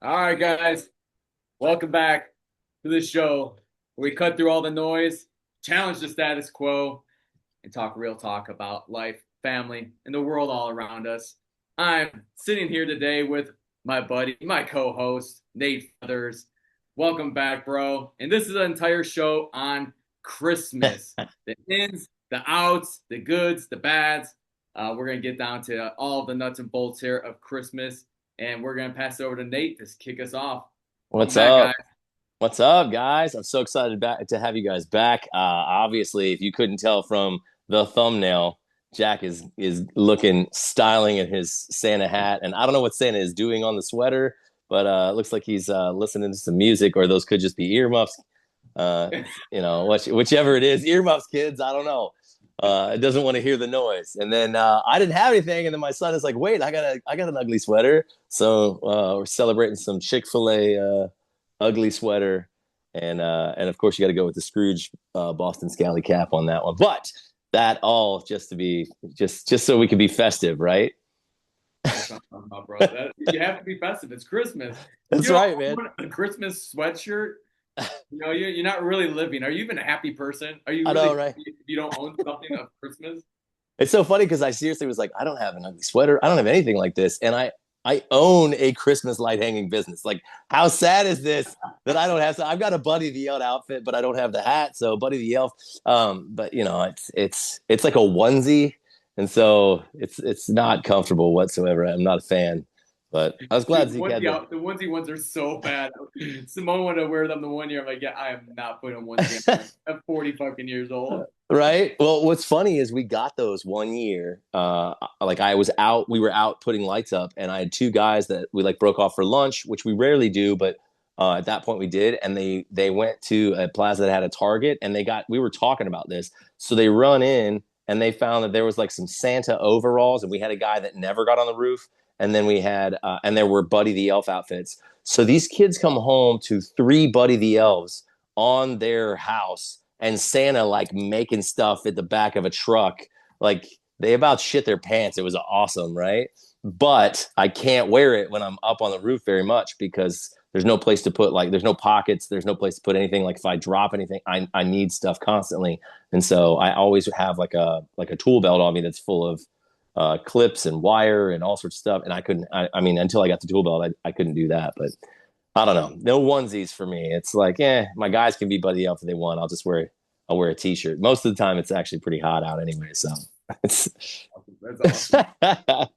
All right, guys, welcome back to the show where we cut through all the noise, challenge the status quo, and talk real talk about life, family, and the world all around us. I'm sitting here today with my buddy, my co host, Nate Feathers. Welcome back, bro. And this is an entire show on Christmas, the ins, the outs, the goods, the bads. We're going to get down to all the nuts and bolts here of Christmas. And we're going to pass it over to Nate to kick us off. Welcome What's back, guys. up? What's up, guys? I'm so excited to have you guys back. Obviously, if you couldn't tell from the thumbnail, Jack is looking styling in his Santa hat, and I don't know what Santa is doing on the sweater, but it looks like he's listening to some music, or those could just be earmuffs. Uh, whichever it is, earmuffs, kids. I don't know. It doesn't want to hear the noise. And then I didn't have anything, and then my son is like, "Wait, I got an ugly sweater." So we're celebrating some Chick-fil-A ugly sweater, and of course you got to go with the Scrooge Boston Scally cap on that one. But that all just to be just so we can be festive, right? That's what I'm talking about, bro. You have to be festive. It's Christmas. If That's you don't right, man. own a Christmas sweatshirt, you're not really living. Are you even a happy person? Are you I really know, happy right? if you don't own something of Christmas? It's so funny because I seriously was like, I don't have an ugly sweater. I don't have anything like this, and I own a Christmas light hanging business. Like, how sad is this that I don't have? So I've got a Buddy the Elf outfit, but I don't have the hat. So Buddy the Elf, but it's like a onesie, and so it's not comfortable whatsoever. I'm not a fan, but I was glad Dude, Zeke had the the onesie ones are so bad. Simone wanted to wear them the one year. I'm like, yeah, I am not putting a onesie on. I'm 40 fucking years old. right. Well, what's funny is we got those one year. Like I was out, we were out putting lights up, and I had two guys that we like broke off for lunch, which we rarely do, but at that point we did, and they went to a plaza that had a Target, and we were talking about this, so they run in and they found that there was like some Santa overalls, and we had a guy that never got on the roof, and then we had and there were Buddy the Elf outfits. So these kids come home to three Buddy the Elves on their house and Santa like making stuff at the back of a truck. Like they about shit their pants. It was awesome, right? But I can't wear it when I'm up on the roof very much because there's no place to put there's no pockets, there's no place to put anything. Like if I drop anything, I need stuff constantly. And so I always have like a tool belt on me that's full of clips and wire and all sorts of stuff. And I mean, until I got the tool belt, I couldn't do that. But I don't know. No onesies for me. It's like, my guys can be Buddy Elf if they want. I'll wear a t-shirt. Most of the time it's actually pretty hot out anyway. So it's That's awesome.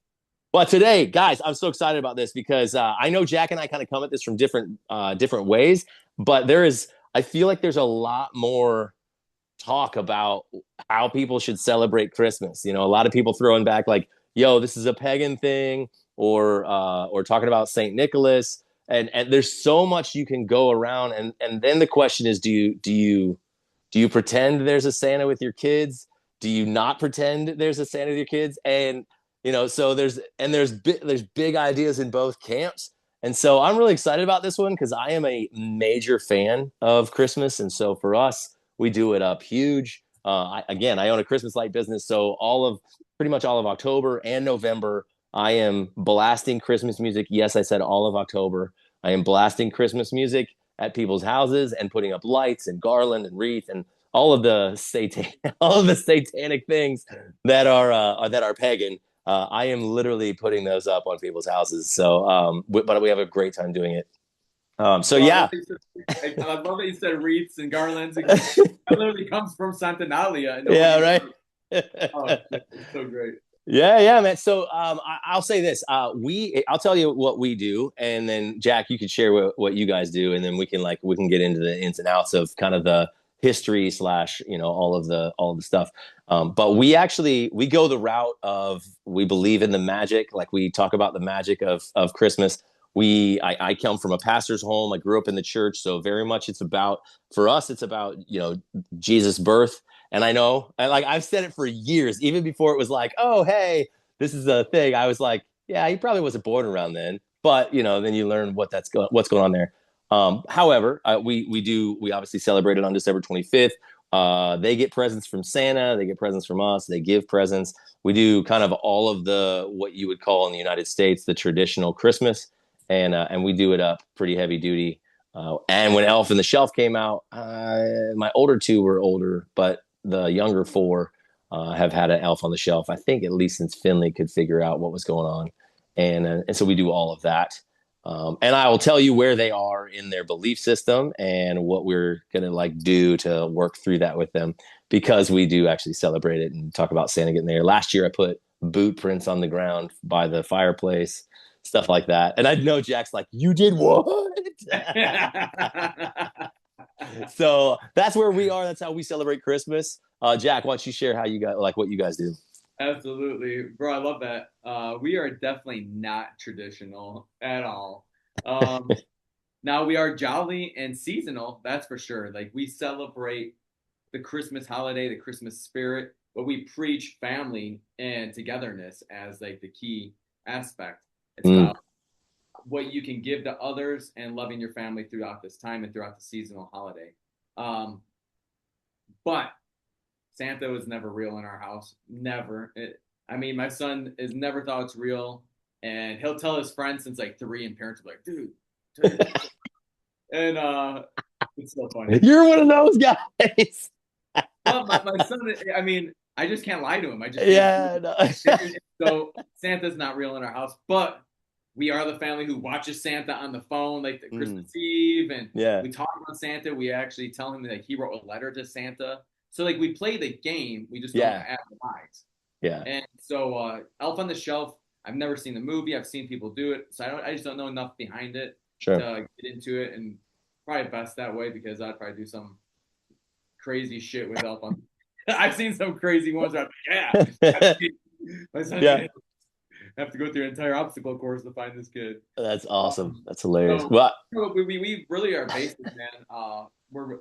but today, guys, I'm so excited about this because I know Jack and I kind of come at this from different ways, but I feel like there's a lot more talk about how people should celebrate Christmas. You know, a lot of people throwing back like, "Yo, this is a pagan thing," or talking about Saint Nicholas, and there's so much you can go around, and then the question is, do you pretend there's a Santa with your kids? Do you not pretend there's a Santa with your kids? And so there's big ideas in both camps. And so I'm really excited about this one because I am a major fan of Christmas, and so for us, we do it up huge. I own a Christmas light business, so pretty much all of October and November, I am blasting Christmas music. Yes, I said all of October. I am blasting Christmas music at people's houses and putting up lights and garland and wreath and all of the all of the satanic things that are pagan. I am literally putting those up on people's houses. So, but we have a great time doing it. So Bro, yeah, I love that you said wreaths and garlands because that literally comes from Saturnalia and nobody yeah, even right. knows. Oh, it's so great. Yeah, yeah, man. So I'll say this: I'll tell you what we do, and then Jack, you can share what you guys do, and then we can get into the ins and outs of kind of the history slash all of the stuff. But we go the route of we believe in the magic, like we talk about the magic of Christmas. I come from a pastor's home. I grew up in the church, so very much for us it's about Jesus' birth. And I know, and like I've said it for years, even before it was like, oh, hey, this is a thing. I was like, yeah, he probably wasn't born around then, but then you learn what's going on there. However, we obviously celebrate it on December 25th. They get presents from Santa, they get presents from us, they give presents. We do kind of all of the what you would call in the United States the traditional Christmas, and we do it up pretty heavy duty. And when Elf on the Shelf came out, my older two were older, but the younger four have had an Elf on the Shelf. I think at least since Finley could figure out what was going on, and so we do all of that. And I will tell you where they are in their belief system and what we're gonna like do to work through that with them, because we do actually celebrate it and talk about Santa getting there. Last year, I put boot prints on the ground by the fireplace, stuff like that. And I know Jack's like, "You did what?" So that's where we are. That's how we celebrate Christmas. Jack, why don't you share how you guys like what you guys do? Absolutely, bro. I love that. We are definitely not traditional at all. Um, Now we are jolly and seasonal, that's for sure. Like we celebrate the Christmas holiday, the Christmas spirit, but we preach family and togetherness as like the key aspect. It's Mm. about what you can give to others and loving your family throughout this time and throughout the seasonal holiday. Um, but Santa was never real in our house. Never. I mean, my son has never thought it's real, and he'll tell his friends since like three, and parents will be like, dude. And it's so funny. You're one of those guys. Well, my son, I mean, I just can't lie to him. I just can't. Yeah. No. So Santa's not real in our house, but we are the family who watches Santa on the phone, like the Mm. Christmas Eve, and Yeah. we talk about Santa. We actually tell him that he wrote a letter to Santa. So like we play the game, we just don't Yeah. advertise. Yeah. And so Elf on the Shelf, I've never seen the movie. I've seen people do it, so I just don't know enough behind it Sure. to get into it, and probably best that way because I'd probably do some crazy shit with Elf on. I've seen some crazy ones where I'm like, yeah, my son's Yeah. gonna have to go through an entire obstacle course to find this kid. That's awesome. That's hilarious. So Well, we really are basic, man.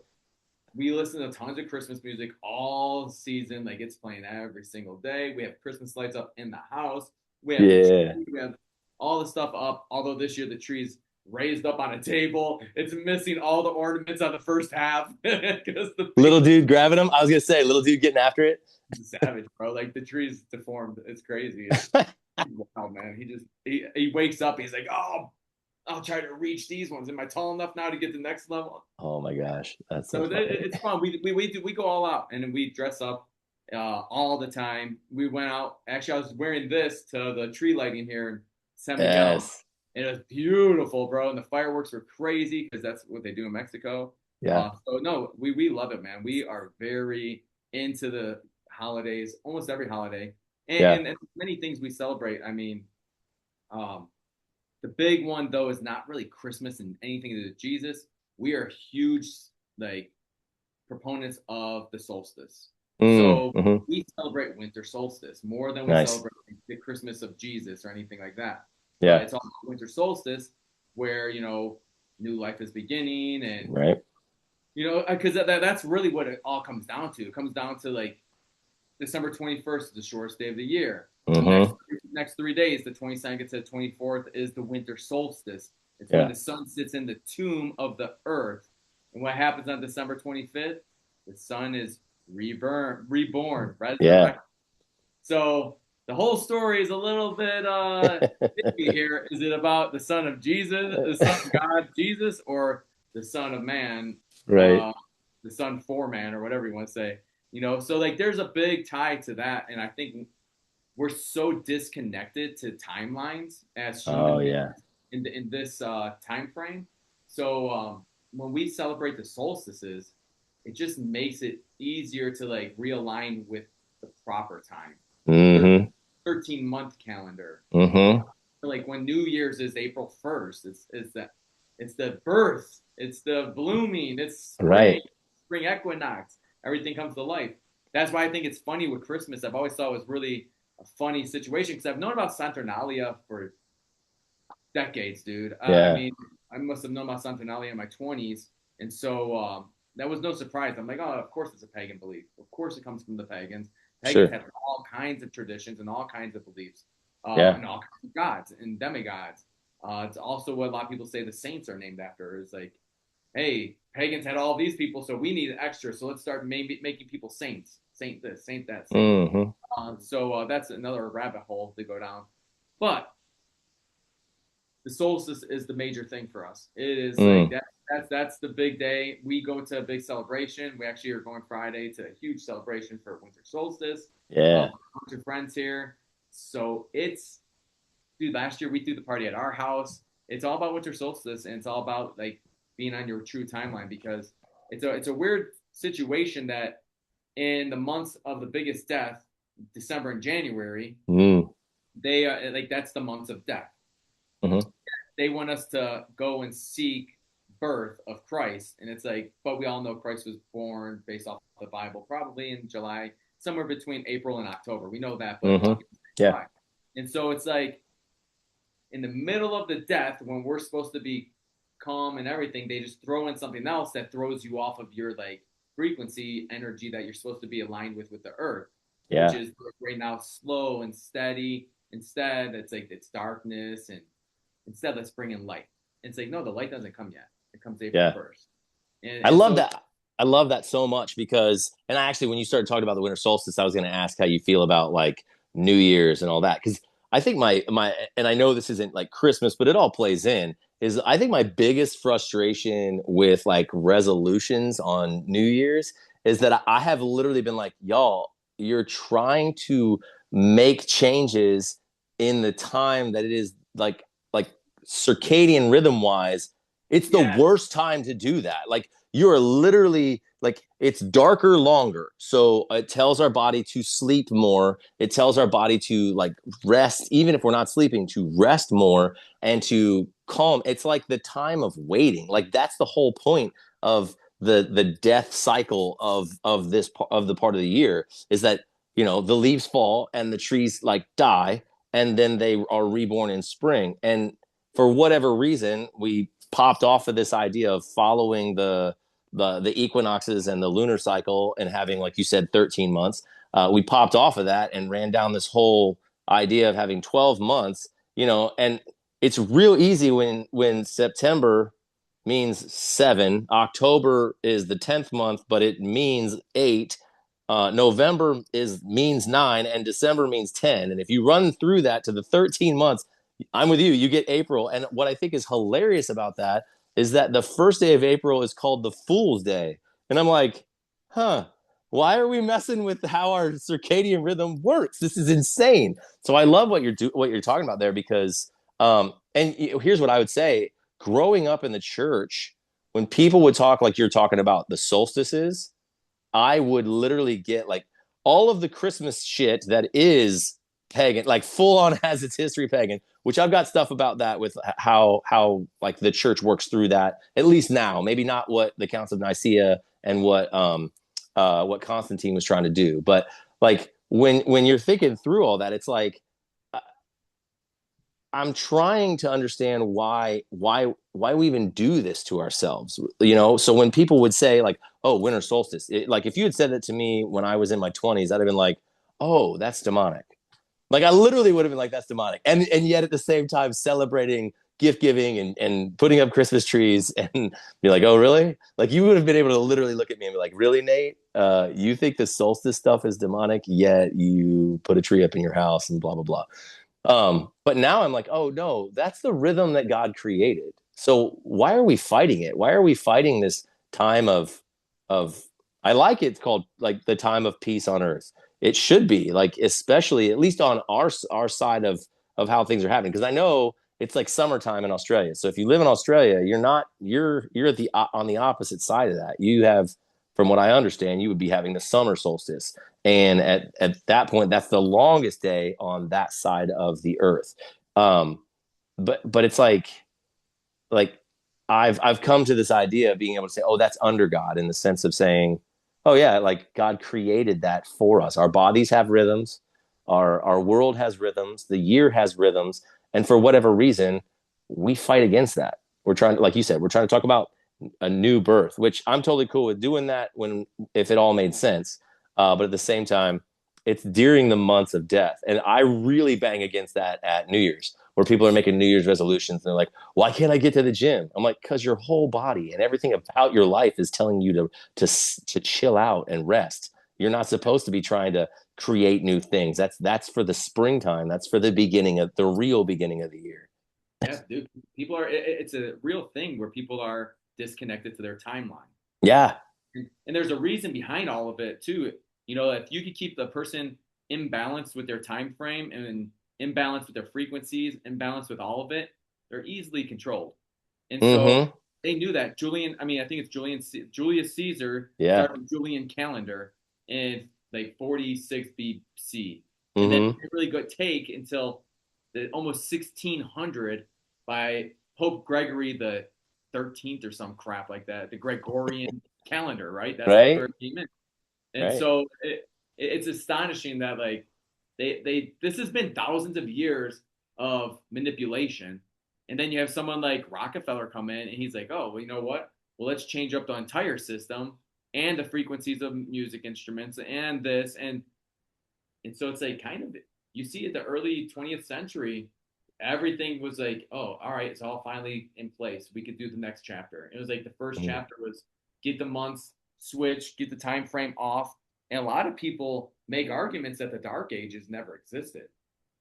We listen to tons of Christmas music all season. Like it's playing every single day. We have Christmas lights up in the house. We have the yeah. tree. We have all the stuff up. Although this year the tree's raised up on a table, it's missing all the ornaments on the first half because the thing Little dude grabbing him. I was gonna say, little dude getting after it. is savage, bro. Like the tree's deformed. It's crazy. It's wow, man. He wakes up. He's like, oh, I'll try to reach these ones. Am I tall enough now to get the next level? Oh my gosh, that's so So funny. it's fun. We go all out and we dress up all the time. We went out. Actually, I was wearing this to the tree lighting here in San Miguel. Yes. And it was beautiful, bro. And the fireworks were crazy because that's what they do in Mexico. Yeah. So no, we love it, man. We are very into the holidays, almost every holiday, Yeah. and many things we celebrate. I mean, um, the big one though is not really Christmas and anything to do with Jesus. We are huge like proponents of the solstice. So Mm-hmm. we celebrate winter solstice more than we Nice. celebrate the Christmas of Jesus or anything like that. But Yeah. it's all winter solstice where, new life is beginning and, Right. because that's really what it all comes down to. It comes down to like December 21st is the shortest day of the year. The Mm-hmm. next 3 days, the 22nd to the 24th, is the winter solstice. It's when Yeah. the sun sits in the tomb of the earth. And what happens on December 25th? The sun is reborn, Yeah. resurrected. So the whole story is a little bit iffy here. Is it about the son of Jesus, the son of God, Jesus, or the son of man, Right. uh, the son for man, or whatever you want to say? So like there's a big tie to that, and I think we're so disconnected to timelines as Oh human beings yeah. in this time frame. So when we celebrate the solstices, it just makes it easier to like realign with the proper time. The Mm-hmm. 13-month calendar. Mm-hmm. Like when New Year's is April 1st, it's the birth, it's the blooming, it's Right. spring equinox. Everything comes to life. That's why I think it's funny with Christmas. I've always thought it was really a funny situation because I've known about Saturnalia for decades, dude. I Yeah. mean, I must have known about Saturnalia in my 20s, and so that was no surprise. I'm like, oh, of course it's a pagan belief. Of course it comes from the pagans. Pagans Sure. had all kinds of traditions and all kinds of beliefs, Yeah. and all kinds of gods and demigods. It's also what a lot of people say the saints are named after. Is like, hey, pagans had all these people, so we need extra. So let's start maybe making people saints. Saint this, saint that, saint. Mm-hmm. So that's another rabbit hole to go down. But the solstice is the major thing for us. It is like Mm, that's the big day. We go to a big celebration. We actually are going Friday to a huge celebration for Winter Solstice. yeah. A bunch of friends here. So it's dude, last year we threw the party at our house. It's all about Winter Solstice and it's all about like being on your true timeline because it's a weird situation that in the months of the biggest death, December and January, Mm, they like that's the months of death. hmm. They want us to go and seek birth of Christ, and it's like, but we all know Christ was born based off the Bible, probably in July, somewhere between April and October. We know that, but a lot Hmm. of people say Yeah. July, and so it's like in the middle of the death when we're supposed to be calm and everything, they just throw in something else that throws you off of your like frequency energy that you're supposed to be aligned with the earth, which Yeah. is right now slow and steady. Instead, it's like it's darkness, and instead let's bring in light. And it's like no, the light doesn't come yet. It comes April Yeah. 1st, and I and love so that. I love that so much because, and I actually, when you started talking about the winter solstice, I was going to ask how you feel about like New Year's and all that. Cause I think and I know this isn't like Christmas, but it all plays in is I think my biggest frustration with like resolutions on New Year's is that I have literally been like, y'all, you're trying to make changes in the time that it is like circadian rhythm wise. It's the yeah, worst time to do that. Like, you're literally like it's darker longer, so it tells our body to sleep more. It tells our body to like rest, even if we're not sleeping, to rest more and to calm. It's like the time of waiting. Like that's the whole point of the death cycle of this of the part of the year is that the leaves fall and the trees like die and then they are reborn in spring. And for whatever reason we popped off of this idea of following the equinoxes and the lunar cycle and having, like you said, 13 months. We popped off of that and ran down this whole idea of having 12 months, and it's real easy when September means 7, October is the 10th month, but it means 8. November is means 9, and December means 10. And if you run through that to the 13 months, I'm with you. You get April. And what I think is hilarious about that is that the first day of April is called the Fool's Day. And I'm like, huh, why are we messing with how our circadian rhythm works? This is insane. So I love what you're talking about there because and here's what I would say, growing up in the church, when people would talk like you're talking about the solstices, I would literally get like all of the Christmas shit that is pagan, like full on has its history pagan, which I've got stuff about that with how like the church works through that, at least now. Maybe not what the Council of Nicaea and what Constantine was trying to do, but like when you're thinking through all that, it's like I'm trying to understand why we even do this to ourselves. So when people would say like, "Oh, winter solstice," like if you had said that to me when I was in my 20s, I'd have been like, "Oh, that's demonic." Like I literally would have been like, "That's demonic," and yet at the same time celebrating gift giving and putting up Christmas trees and be like, "Oh, really?" Like you would have been able to literally look at me and be like, "Really, Nate? You think the solstice stuff is demonic, yet you put a tree up in your house and blah blah blah." But now I'm like, oh no, that's the rhythm that God created. So why are we fighting it? Why are we fighting this time of I like it's called like the time of peace on earth. It should be like, especially at least on our side of how things are happening. Because I know it's like summertime in Australia. So if you live in Australia, you're at the on the opposite side of that. You have, from what I understand, you would be having the summer solstice, and at that point that's the longest day on that side of the earth. Um but it's like I've come to this idea of being able to say, oh, that's under God, in the sense of saying, oh yeah, like God created that for us. Our bodies have rhythms, our world has rhythms, the year has rhythms, and for whatever reason we fight against that. We're trying, like you said, we're trying to talk about a new birth, which I'm totally cool with doing that when if it all made sense. But at the same time, it's during the months of death, and I really bang against that at New Year's, where people are making New Year's resolutions and they're like, why can't I get to the gym? I'm like, because your whole body and everything about your life is telling you to chill out and rest. You're not supposed to be trying to create new things. That's for the springtime. That's for the beginning of the real beginning of the year. Yeah, dude. People are. It's a real thing where people are disconnected to their timeline. Yeah. And there's a reason behind all of it too. You know, if you could keep the person imbalanced with their time frame and imbalanced with their frequencies, imbalanced with all of it, they're easily controlled. And so Mm-hmm. they knew that Julian. I mean, I think it's Julius Caesar Yeah. started the Julian calendar in like 46 BC, and then it Mm-hmm. didn't really go take until the almost 1600 by Pope Gregory the 13th or some crap like that, the Gregorian calendar, right? That's where Right. it came in. And Right. so it's astonishing that like they this has been thousands of years of manipulation. And then you have someone like Rockefeller come in and he's like, oh, well, you know what? Well, let's change up the entire system and the frequencies of music instruments and this and so it's like kind of you see at the early 20th century, everything was like, oh, all right, it's all finally in place. We could do the next chapter. It was like the first Mm. chapter was get the months switched, get the time frame off. And a lot of people make arguments that the dark ages never existed.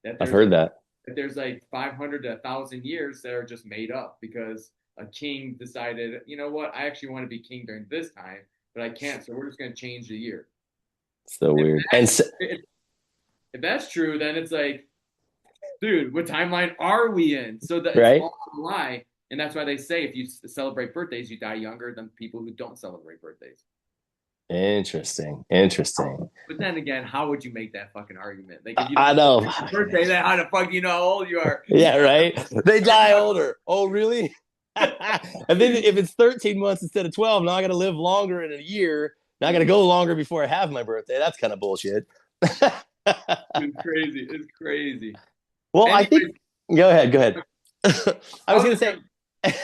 That I've there's heard that. that there's like 500 to 1,000 years that are just made up because a king decided, you know what, I actually want to be king during this time, but I can't, so we're just going to change the year. So If weird. And so, if that's true, then it's like, dude, what timeline are we in? So that it's right. all a lie, and that's why they say if you celebrate birthdays, you die younger than people who don't celebrate birthdays. Interesting. Interesting. But then again, how would you make that fucking argument? Like if you I don't know. celebrate your birthday, then how the fuck do you know how old you are? Yeah, right. They die older. Oh, really? And then if it's 13 months instead of 12, now I got to live longer in a year. Now I got to go longer before I have my birthday. That's kind of bullshit. It's crazy. It's crazy. Well, I think, Anyways, go ahead. Go ahead. I I was was going to just say, gonna,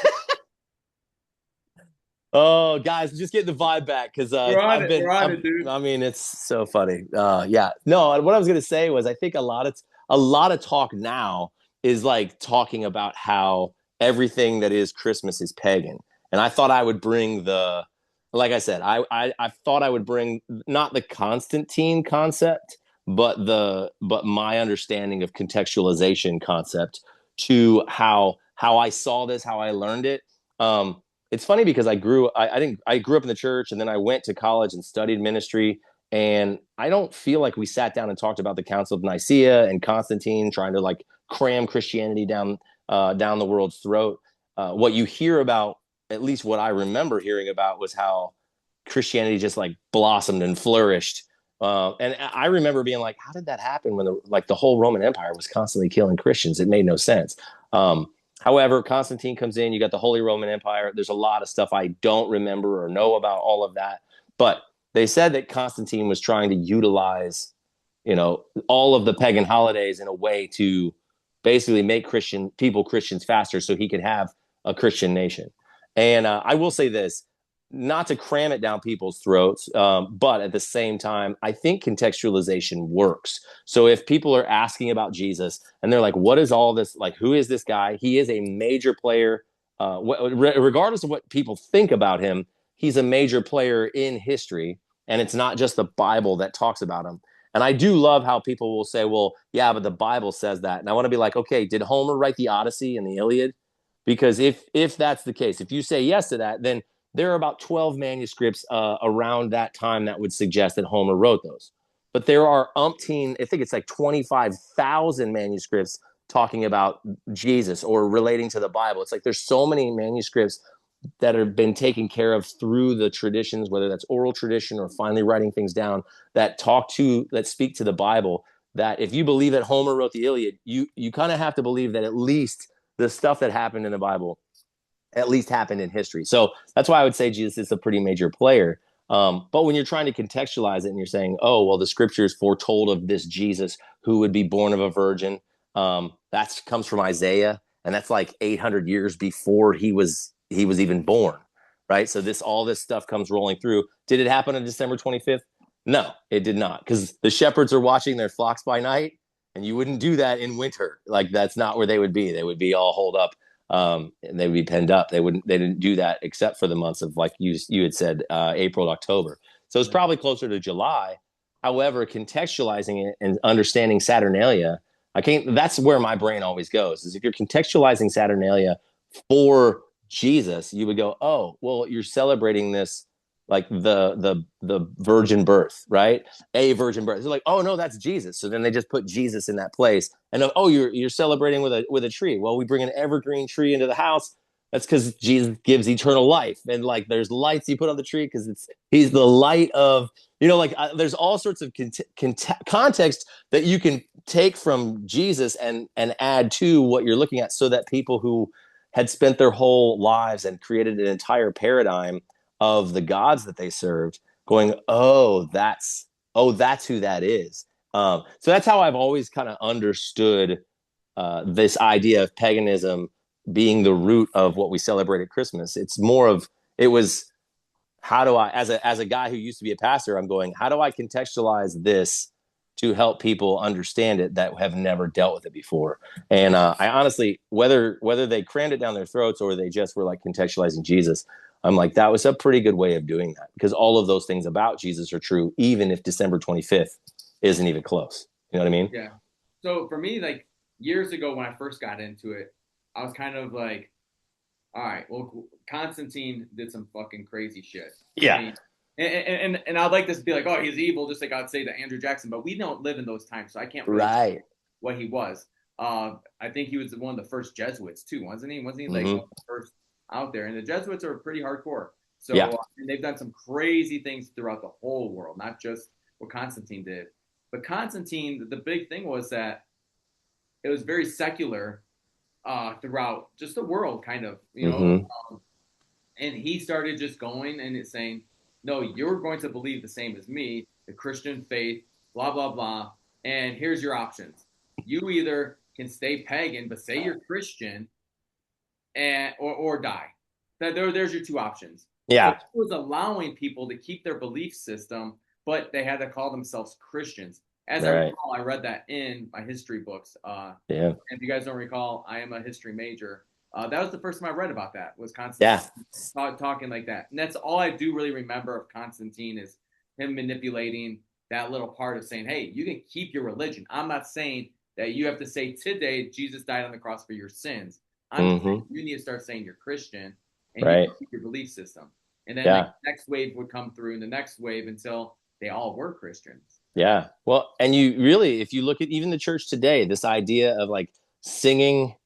oh, guys, just getting the vibe back because we're on I've it. been, We're on it, dude. I mean, it's so funny. Yeah. No, what I was going to say was I think a lot of talk now is like talking about how everything that is Christmas is pagan. And I thought I would bring like I said, I thought I would bring not the Constantine concept, but my understanding of contextualization concept to how I saw this, how I learned it. It's funny because I grew up in the church and then I went to college and studied ministry, and I don't feel like we sat down and talked about the Council of Nicaea and Constantine trying to like cram Christianity down the world's throat. What you hear about, at least what I remember hearing about, was how Christianity just like blossomed and flourished. And I remember being like, how did that happen when the whole Roman Empire was constantly killing Christians? It made no sense. However, Constantine comes in, you got the Holy Roman Empire. There's a lot of stuff I don't remember or know about all of that. But they said that Constantine was trying to utilize, all of the pagan holidays in a way to basically make Christians faster so he could have a Christian nation. And I will say this, not to cram it down people's throats, but at the same time, I think contextualization works. So if people are asking about Jesus and they're like, what is all this? Like, who is this guy? He is a major player. Regardless of what people think about him, he's a major player in history. And it's not just the Bible that talks about him. And I do love how people will say, well, yeah, but the Bible says that. And I want to be like, okay, did Homer write the Odyssey and the Iliad? Because if that's the case, if you say yes to that, then there are about 12 manuscripts around that time that would suggest that Homer wrote those. But there are umpteen, I think it's like 25,000 manuscripts talking about Jesus or relating to the Bible. It's like there's so many manuscripts that have been taken care of through the traditions, whether that's oral tradition or finally writing things down that speak to the Bible. That if you believe that Homer wrote the Iliad, you kind of have to believe that at least the stuff that happened in the Bible at least happened in history. So that's why I would say Jesus is a pretty major player. But when you're trying to contextualize it and you're saying, oh, well, the scriptures foretold of this Jesus who would be born of a virgin, that comes from Isaiah, and that's like 800 years before he was even born, right? So all this stuff comes rolling through. Did it happen on December 25th? No, it did not, because the shepherds are watching their flocks by night, and you wouldn't do that in winter. Like that's not where they would be. They would be all holed up, and they would be penned up. They didn't do that except for the months of, like you had said, April, October. So it's probably closer to July. However, contextualizing it and understanding Saturnalia, I can't. That's where my brain always goes. Is if you're contextualizing Saturnalia for Jesus, you would go, oh, well, you're celebrating this like the virgin birth, right? A virgin birth. They're like, oh no, that's Jesus. So then they just put Jesus in that place, and oh, you're celebrating with a tree. Well, we bring an evergreen tree into the house. That's because Jesus gives eternal life, and like there's lights you put on the tree because he's the light of like there's all sorts of context that you can take from Jesus and add to what you're looking at, so that people who had spent their whole lives and created an entire paradigm of the gods that they served, going, that's who that is. So that's how I've always kind of understood this idea of paganism being the root of what we celebrate at Christmas. It's more of it was how do I, as a guy who used to be a pastor, I'm going, how do I contextualize this to help people understand it that have never dealt with it before? And I honestly, whether they crammed it down their throats or they just were like contextualizing Jesus, I'm like, that was a pretty good way of doing that, because all of those things about Jesus are true, even if December 25th isn't even close. You know what I mean? Yeah. So for me, like years ago when I first got into it, I was kind of like, all right, well, Constantine did some fucking crazy shit. I Yeah. mean, and I'd like this to be like, oh, he's evil, just like I'd say to Andrew Jackson, but we don't live in those times, so I can't really Right. say what he was. I think he was one of the first Jesuits too, wasn't he? Wasn't he like Mm-hmm. one of the first out there? And the Jesuits are pretty hardcore. So Yeah. and they've done some crazy things throughout the whole world, not just what Constantine did. But Constantine, the big thing was that it was very secular throughout just the world, kind of, Mm-hmm. and he started just going and it's saying, no, you're going to believe the same as me, the Christian faith, blah, blah, blah. And here's your options. You either can stay pagan, but say you're Christian or die. There's your two options. So Yeah. he was allowing people to keep their belief system, but they had to call themselves Christians. As I Right. recall, I read that in my history books. Yeah. If you guys don't recall, I am a history major. That was the first time I read about that, was Constantine Yeah. talking like that. And that's all I do really remember of Constantine, is him manipulating that little part of saying, hey, you can keep your religion. I'm not saying that you have to say today Jesus died on the cross for your sins. I'm just saying Mm-hmm. you need to start saying you're Christian and you can Right. keep your belief system. And then like Yeah. the next wave would come through and the next wave until they all were Christians. Yeah. Well, and you really, if you look at even the church today, this idea of like singing,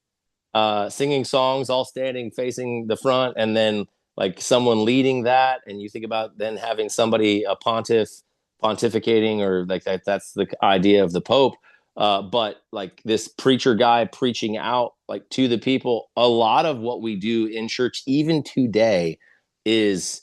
singing songs, all standing facing the front, and then like someone leading that, and you think about then having somebody a pontificating, or like that's the idea of the Pope. But like this preacher guy preaching out like to the people, a lot of what we do in church even today is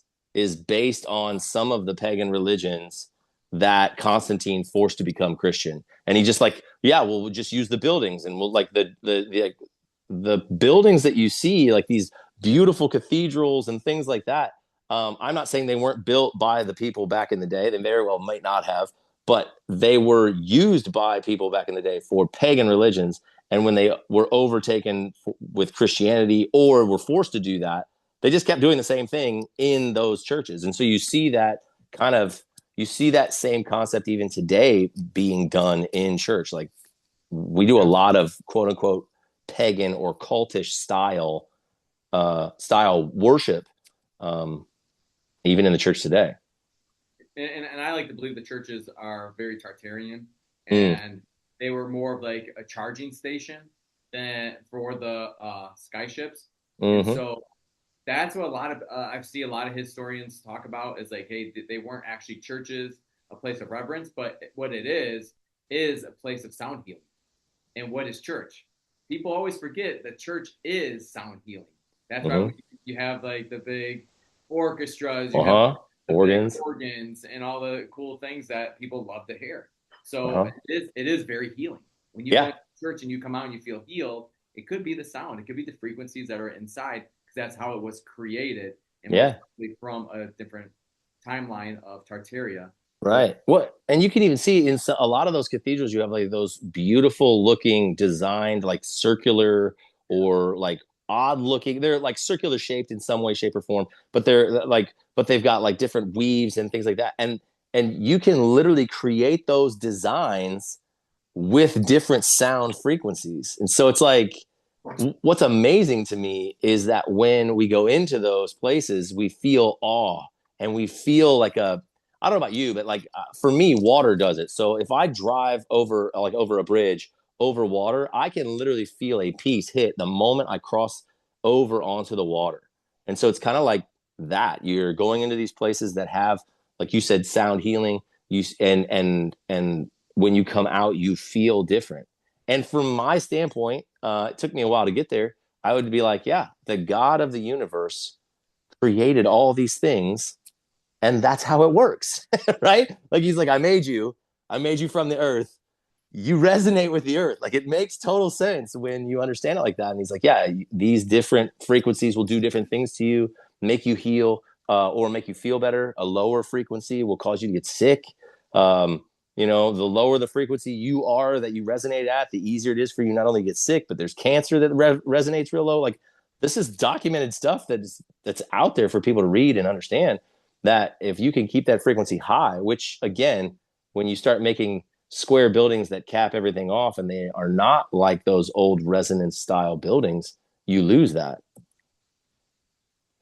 based on some of the pagan religions that Constantine forced to become Christian. And he just like, yeah, well, we'll just use the buildings, and we'll like the buildings that you see, like these beautiful cathedrals and things like that. I'm not saying they weren't built by the people back in the day. They very well might not have, but they were used by people back in the day for pagan religions. And when they were overtaken with Christianity or were forced to do that, they just kept doing the same thing in those churches. And so you see that kind of, you see that same concept even today being done in church. Like we do a lot of quote unquote pagan or cultish style worship, um, even in the church today. And I like to believe the churches are very Tartarian, Mm, and they were more of like a charging station than for the skyships. And mm-hmm, so that's what a lot of I see a lot of historians talk about, is like, hey, they weren't actually churches, a place of reverence, but what it is a place of sound healing. And what is church? People always forget that church is sound healing. That's why mm-hmm. you have like the big orchestras, you have Uh-huh. the big Organs. organs, and all the cool things that people love to hear. So Uh-huh. it is very healing. When you go Yeah. into church and you come out and you feel healed, it could be the sound, it could be the frequencies that are inside, because that's how it was created, and most Yeah. likely from a different timeline of Tartaria. Where Right. What? And you can even see in a lot of those cathedrals, you have like those beautiful looking designed, like circular or like odd looking. They're like circular shaped in some way, shape, or form, but but they've got like different weaves and things like that. And you can literally create those designs with different sound frequencies. And so it's like, what's amazing to me is that when we go into those places, we feel awe and we feel like I don't know about you, but like for me, water does it. So if I drive over, like over a bridge, over water, I can literally feel a peace hit the moment I cross over onto the water. And so it's kind of like that. You're going into these places that have, like you said, sound healing. And when you come out, you feel different. And from my standpoint, it took me a while to get there. I would be like, yeah, the God of the universe created all these things, and that's how it works, right? Like he's like, I made you from the earth. You resonate with the earth. Like it makes total sense when you understand it like that. And he's like, yeah, these different frequencies will do different things to you, make you heal, or make you feel better. A lower frequency will cause you to get sick. Um, the lower the frequency you are that you resonate at, the easier it is for you not only to get sick, but there's cancer that resonates real low. Like this is documented stuff that's out there for people to read and understand that if you can keep that frequency high, which again, when you start making square buildings that cap everything off and they are not like those old resonance style buildings, you lose that.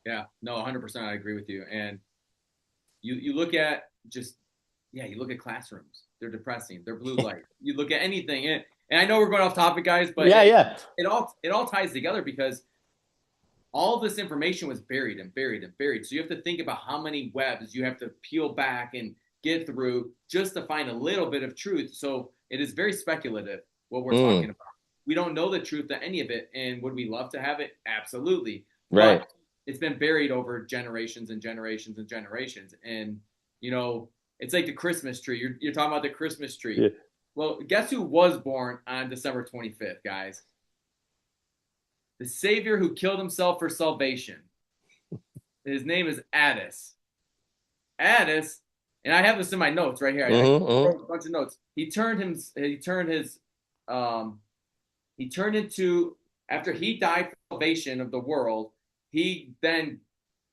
Yeah, no, 100%. I agree with you. And you look at just, yeah, you look at classrooms. They're depressing. They're blue light. You look at anything, and I know we're going off topic, guys, but Yeah, yeah. it all ties together because all this information was buried and buried and buried. So you have to think about how many webs you have to peel back and get through just to find a little bit of truth. So it is very speculative what we're talking about. We don't know the truth of any of it. And would we love to have it? Absolutely. Right. But it's been buried over generations and generations and generations. And, it's like the Christmas tree. You're talking about the Christmas tree. Yeah. Well, guess who was born on December 25th, guys? The Savior who killed himself for salvation. His name is Addis. Addis, and I have this in my notes right here. I wrote a bunch of notes. He turned into, after he died for salvation of the world, he then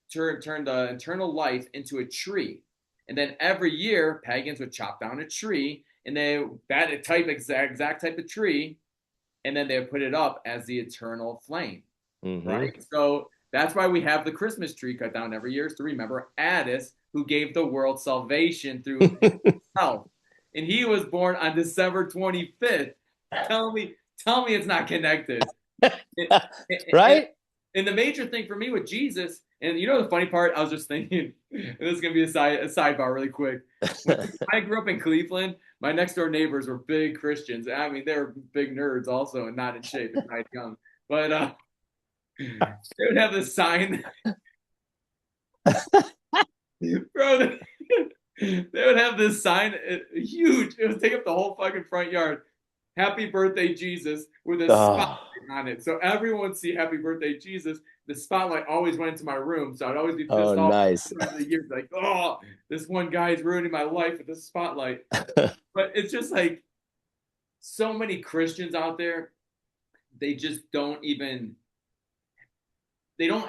turned the eternal life into a tree. And then every year, pagans would chop down a tree, and that exact type of tree, and then they would put it up as the eternal flame, right? So that's why we have the Christmas tree cut down every year, is to remember Addis, who gave the world salvation through himself. And he was born on December 25th. Tell me it's not connected. Right? And the major thing for me with Jesus, and the funny part, I was just thinking, and this is going to be a sidebar really quick. When I grew up in Cleveland, my next door neighbors were big Christians. I mean, they were big nerds also and not in shape and not young. But they would have this sign. Bro, they would have this sign, huge. It would take up the whole fucking front yard. Happy birthday, Jesus, with a spotlight on it. So everyone would see Happy Birthday, Jesus. The spotlight always went into my room. So I'd always be pissed off nice. for the years, like, oh, this one guy is ruining my life with this spotlight. But it's just like so many Christians out there, they just don't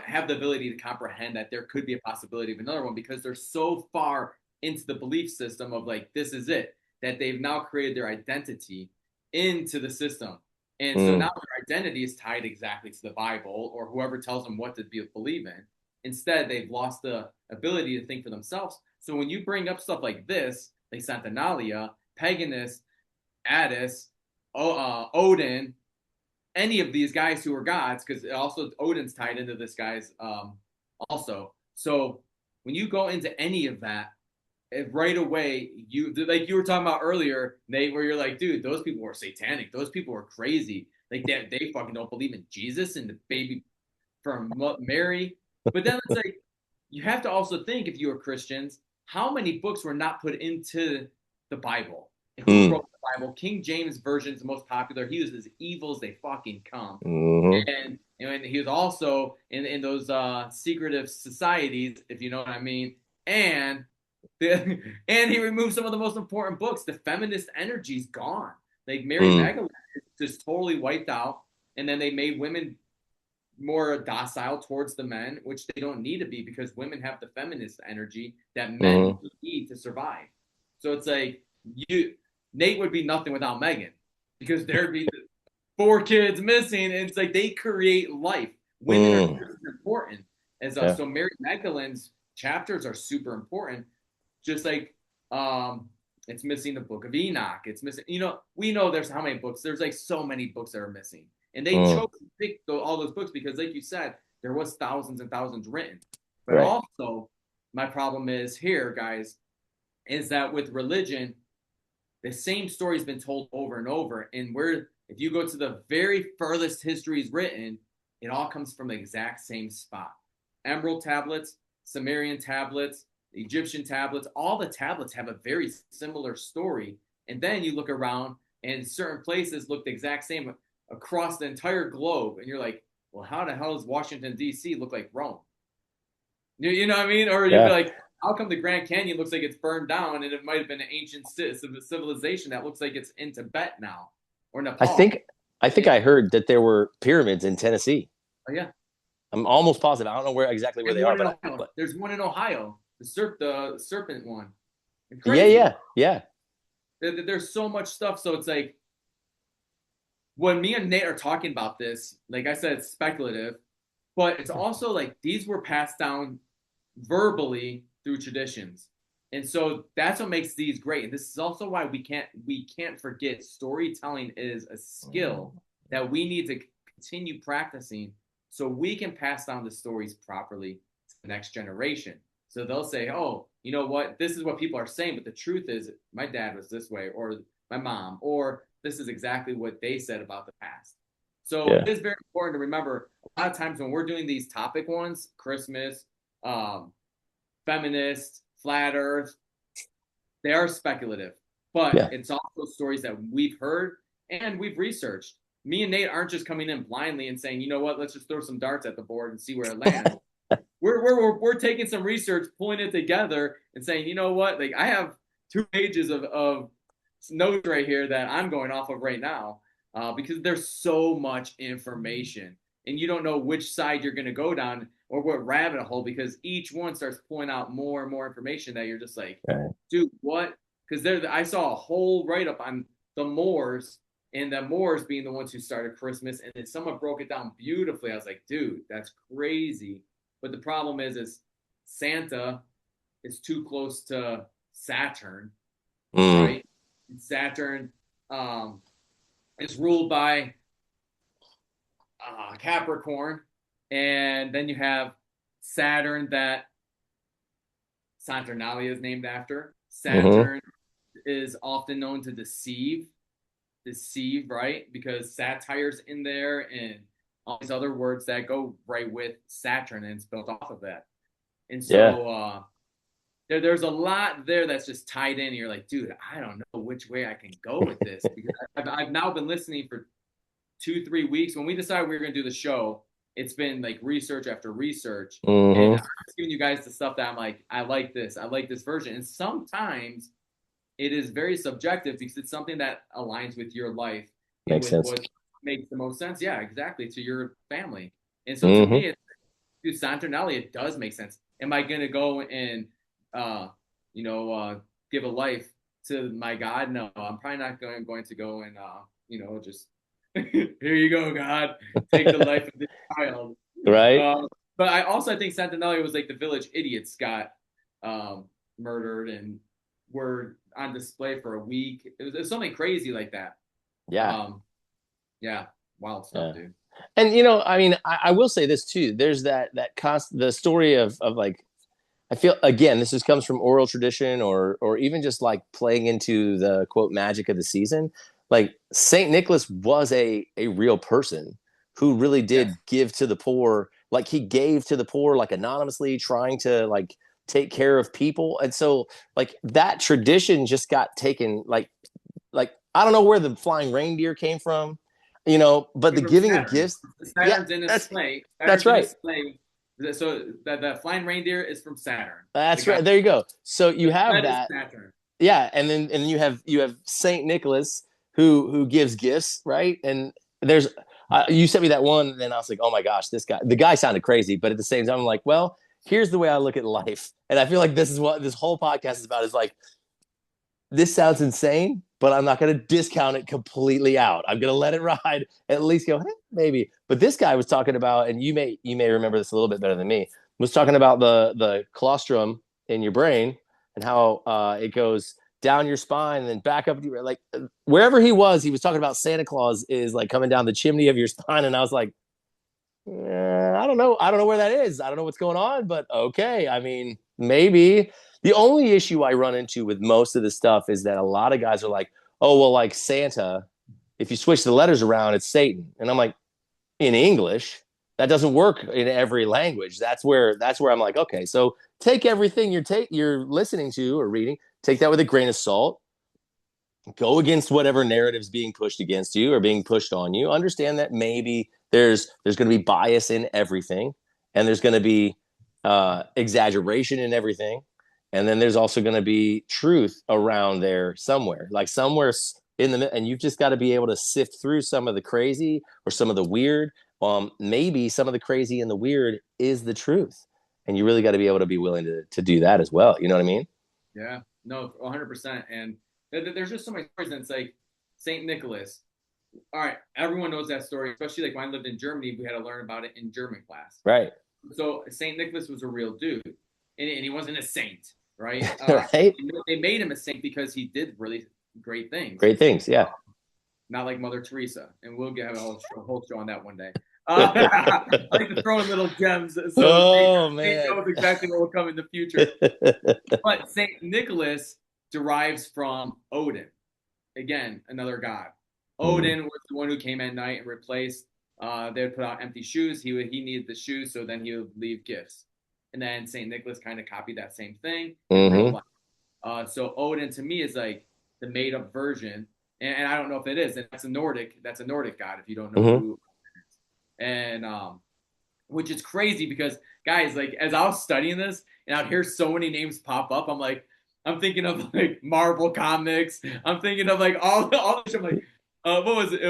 have the ability to comprehend that there could be a possibility of another one because they're so far into the belief system of like, this is it, that they've now created their identity into the system. And so now their identity is tied exactly to the Bible or whoever tells them what to believe in. Instead, they've lost the ability to think for themselves. So when you bring up stuff like this, like Saturnalia, Paganist, Addis, Odin, any of these guys who are gods, because also Odin's tied into this guy's also. So when you go into any of that, right away, like you were talking about earlier, Nate, where you're like, dude, those people were satanic. Those people were crazy. Like they fucking don't believe in Jesus and the baby from Mary. But then it's like, you have to also think, if you were Christians, how many books were not put into the Bible? And who wrote the Bible? King James Version is the most popular. He was as evil as they fucking come. And he was also in those secretive societies, if you know what I mean. And he removed some of the most important books. The feminist energy's gone. Like Mary Magdalene is just totally wiped out. And then they made women more docile towards the men, which they don't need to be because women have the feminist energy that men need to survive. So it's like Nate would be nothing without Megan because there'd be 4 kids missing. And it's like they create life. Women are Mm, just as important as us. yeah. So Mary Magdalene's chapters are super important. Just like it's missing the book of Enoch. It's missing, we know there's how many books. There's like so many books that are missing. And they Mm, chose to pick all those books because, like you said, there was thousands and thousands written. But right. also, my problem is here, guys, is that with religion, the same story's been told over and over. And if you go to the very furthest histories written, it all comes from the exact same spot. Emerald tablets, Sumerian tablets, Egyptian tablets, all the tablets have a very similar story. And then you look around and certain places look the exact same across the entire globe. And you're like, well, how the hell does Washington, D.C. look like Rome? You know what I mean? Or you'd be Yeah. like, how come the Grand Canyon looks like it's burned down and it might have been an ancient civilization that looks like it's in Tibet now or I Nepal? think I think I heard that there were pyramids in Tennessee. Oh, yeah. I'm almost positive. I don't know exactly where And they one are, in but, Ohio. There's one in Ohio, the serpent one. And yeah, crazy. yeah. There's so much stuff. So it's like when me and Nate are talking about this, like I said, it's speculative, but it's also like these were passed down verbally through traditions. And so that's what makes these great. And this is also why we can't forget storytelling is a skill that we need to continue practicing so we can pass down the stories properly to the next generation. So they'll say, "Oh, you know what? This is what people are saying, but the truth is my dad was this way or my mom or this is exactly what they said about the past." So Yeah. it is very important to remember a lot of times when we're doing these topic ones, Christmas, um, feminist, flat earth, they are speculative, but Yeah. it's also stories that we've heard and we've researched. Me and Nate aren't just coming in blindly and saying, you know what, let's just throw some darts at the board and see where it lands. We're taking some research, pulling it together, and saying, you know what, like I have 2 pages of notes right here that I'm going off of right now because there's so much information, and you don't know which side you're going to go down or what rabbit hole because each one starts pulling out more and more information that you're just like, Right. dude, what? Because I saw a whole write up on the Moors and the Moors being the ones who started Christmas, and then someone broke it down beautifully. I was like, dude, that's crazy. But the problem is Santa is too close to Saturn, Mm, right? And Saturn um, is ruled by Capricorn, and then you have Saturn that Saturnalia is named after. hmm. Saturn is often known to deceive, right? Because satire's in there and all these other words that go right with Saturn, and it's built off of that. And Yeah. so there's a lot there that's just tied in. You're like, dude, I don't know which way I can go with this because I've now been listening for 2, 3 weeks. When we decided we were going to do the show, it's been like research after research, and Hmm. I'm just giving you guys the stuff that I'm like, I like this version, and sometimes it is very subjective because it's something that aligns with your life and Makes with sense. what makes the most sense. Yeah, exactly, to your family. And so to Hmm. me, dude, Saturnalia, it does make sense. Am I gonna go and uh, you know, give a life to my God? No, I'm probably not going to go and just here you go, God, take the life of this child. Right. But I think Saturnalia was like the village idiots got murdered and were on display for a week. It was something crazy like that. Yeah. Um, yeah, wild stuff, Yeah. dude. And I mean, I will say this too. There's the story of like, I feel again, this just comes from oral tradition or even just like playing into the quote magic of the season. Like Saint Nicholas was a real person who really Yes, did give to the poor. Like he gave to the poor, like anonymously, trying to like take care of people. And so like that tradition just got taken like I don't know where the flying reindeer came from, but the from giving of Saturn. gifts, yeah, Saturn's in a that's sleigh. that's Saturn's in a right. sleigh. So the flying reindeer is from Saturn. The That's guy, right. There you go. So you the have sled is that. Saturn. Yeah, and you have Saint Nicholas who gives gifts, right? And there's you sent me that one, and I was like, oh my gosh, the guy sounded crazy, but at the same time, I'm like, well, here's the way I look at life, and I feel like this is what this whole podcast is about. Is like this sounds insane, but I'm not going to discount it completely out. I'm going to let it ride, at least go, maybe. But this guy was talking about, and you may remember this a little bit better than me, was talking about the colostrum in your brain and how it goes down your spine and then back up, like wherever he was talking about Santa Claus is like coming down the chimney of your spine. And I was like, I don't know. I don't know where that is. I don't know what's going on, but okay. I mean, maybe. The only issue I run into with most of this stuff is that a lot of guys are like, oh, well, like Santa, if you switch the letters around, it's Satan. And I'm like, in English, that doesn't work in every language. That's where I'm like, okay, so take everything you're listening to or reading, take that with a grain of salt. Go against whatever narrative's being pushed against you or being pushed on you. Understand that maybe there's going to be bias in everything, and there's going to be exaggeration in everything, and then there's also going to be truth around there somewhere, like somewhere in the, and you've just got to be able to sift through some of the crazy or some of the weird. Maybe some of the crazy and the weird is the truth, and you really got to be able to be willing to do that as well. You know what I mean? Yeah, no, 100%. And there's just so many stories. And it's like Saint Nicholas. All right, everyone knows that story, especially like when I lived in Germany, we had to learn about it in German class. Right. So Saint Nicholas was a real dude, and he wasn't a saint, right? Right. They made him a saint because he did really great things. Great things. Yeah. Not like Mother Teresa, and we'll have a whole show on that one day. I like to throw in little gems, so Oh, they man. knows exactly what will come in the future. But Saint Nicholas derives from Odin. Again, another god. Odin was the one who came at night and replaced. They would put out empty shoes. He needed the shoes, so then he would leave gifts. And then Saint Nicholas kind of copied that same thing in real life. So Odin to me is like the made up version, and I don't know if it is. And that's a Nordic god. If you don't know who, it is. And which is crazy because guys, like as I was studying this and I'd hear so many names pop up, I'm thinking of like Marvel comics. I'm thinking of like all this. I'm like, what was it? It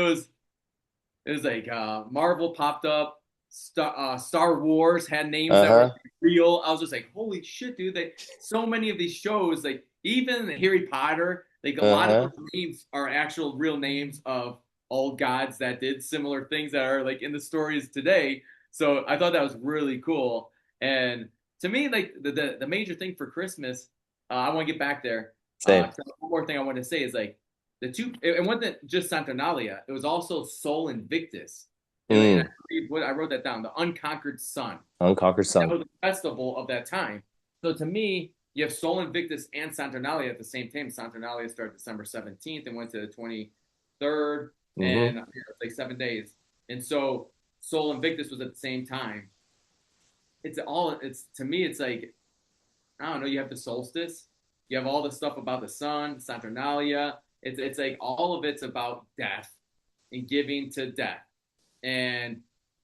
was like Marvel popped up. Star Wars had names that were real. I was just like, holy shit, dude! So many of these shows, like even Harry Potter, like a lot of those names are actual real names of old gods that did similar things that are like in the stories today. So I thought that was really cool. And to me, like the major thing for Christmas, I want to get back there. Same. One more thing I want to say is like it wasn't just Saturnalia. It was also Sol Invictus. And I wrote that down, the Unconquered Sun. Unconquered Sun. That was a festival of that time. So to me, you have Sol Invictus and Saturnalia at the same time. Saturnalia started December 17th and went to the 23rd, and it's like 7 days. And so Sol Invictus was at the same time. It's to me, it's like, I don't know, you have the solstice, you have all the stuff about the sun, Saturnalia. It's like all of it's about death and giving to death and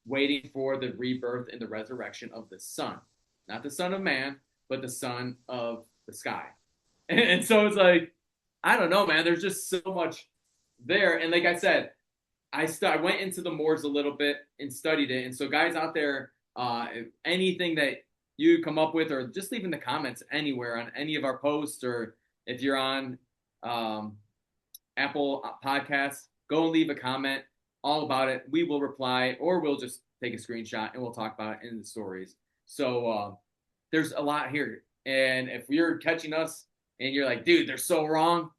waiting for the rebirth and the resurrection of the sun. Not the son of man, but the son of the sky. And so it's like, I don't know, man. There's just so much there. And like I said, I went into the Moors a little bit and studied it. And so guys out there, anything that you come up with, or just leave in the comments anywhere on any of our posts, or if you're on Apple Podcasts, go and leave a comment all about it. We will reply, or we'll just take a screenshot and we'll talk about it in the stories. So there's a lot here. And if you're catching us and you're like, dude, they're so wrong,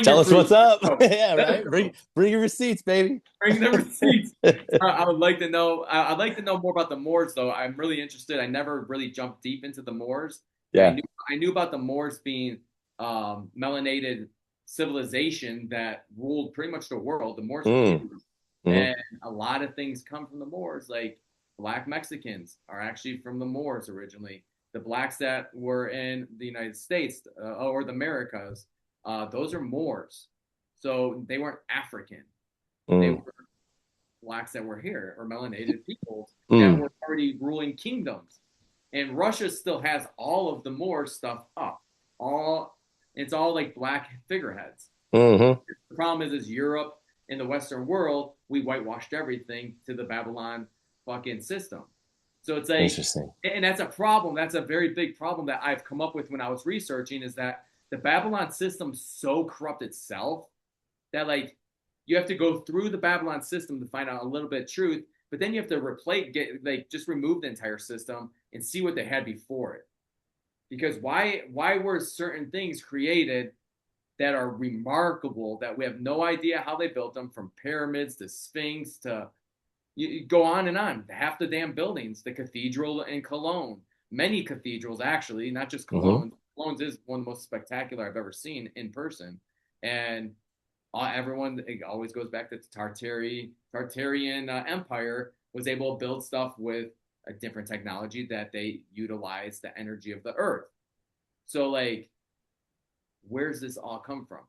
tell us what's up. Yeah, right. Bring your receipts, baby. Bring the receipts. I would like to know. I'd like to know more about the Moors, though. I'm really interested. I never really jumped deep into the Moors. Yeah, I knew about the Moors being melanated civilization that ruled pretty much the world. The Moors were huge. And a lot of things come from the Moors. Like Black Mexicans are actually from the Moors originally. The blacks that were in the United States or the Americas, those are Moors. So they weren't African. They were blacks that were here, or melanated people that were already ruling kingdoms. And Russia still has all of the Moor stuff up. It's all like black figureheads. The problem is Europe and the Western world, we whitewashed everything to the Babylon fucking system. So it's like, interesting. And that's a problem. That's a very big problem that I've come up with when I was researching, is that the Babylon system's so corrupt itself that like you have to go through the Babylon system to find out a little bit of truth, but then you have to replace, get like just remove the entire system and see what they had before it. Because why were certain things created that are remarkable that we have no idea how they built them, from pyramids to Sphinx to you go on and on. Half the damn buildings, the cathedral in Cologne, many cathedrals actually, not just Mm-hmm. Cologne. Cologne's is one of the most spectacular I've ever seen in person, and everyone it always goes back to the Tartarian Empire was able to build stuff with a different technology that they utilized the energy of the earth. So like, where's this all come from?